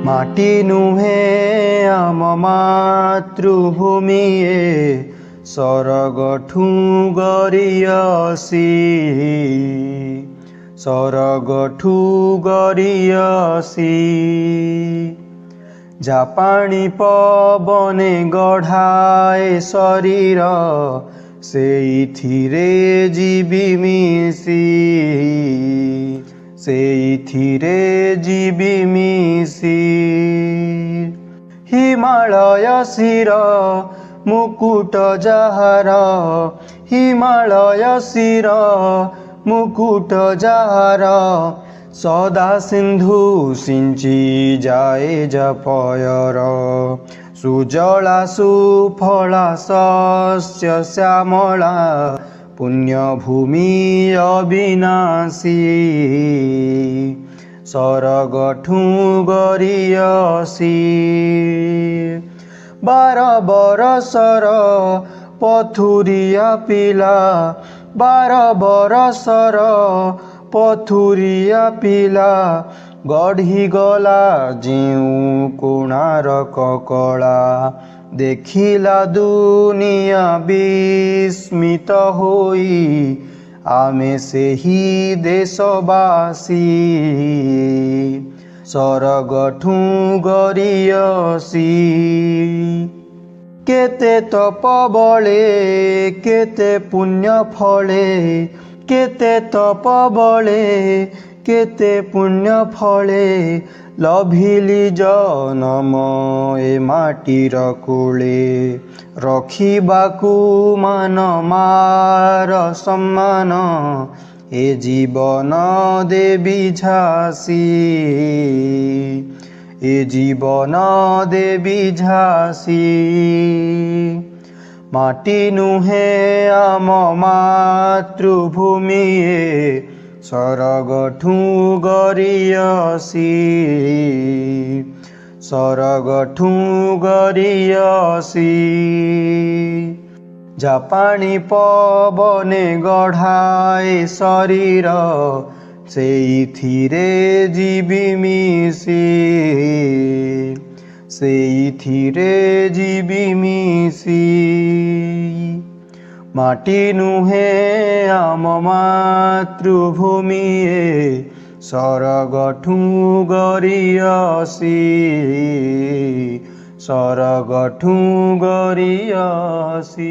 माटी नुहे आम मातृभूमिए सरगठू गरियसी सरगठू गरियसी जापानी पवने गढ़ाए शरीर सेइथिरे जीवी मिसी सेइथिरे जीवी मिसी हिमालय शिर मुकुट जाहार हिमालय शिर मुकुट जाहार सदा सिंधु सिंची जाए जपयर सुजला सुफला शस्य श्यामला पुण्यभूमि अविनाशी सरगठू गरियसी 12 बरसर पथुरिया पिला 12 बरसर पथुरिया पिला गढ़ी गला जीउ कोणार्क कला देखिला दुनिया विस्मित होई आमे सेही देशवासी सरगठू गरियसी केते तप बले केते पुण्य फले केते तप बले केते पुण्य फले लभिली जनम ए माटीर कूले रखिबाकू मान मार सम्मान ए जीवन देवी झांसी ए जीवन देवी झांसी माटी नुहे आम मातृभूमि सरगठू गरियसी सरगठू गरियसी जापानी पवने गढ़ाए शरीर सेइथिरे जीवी मिसी सेइथिरे जीवी मिसी माटी नुहे आम मातृभूमि सरगठू गरियसी सरगठू गरियसी।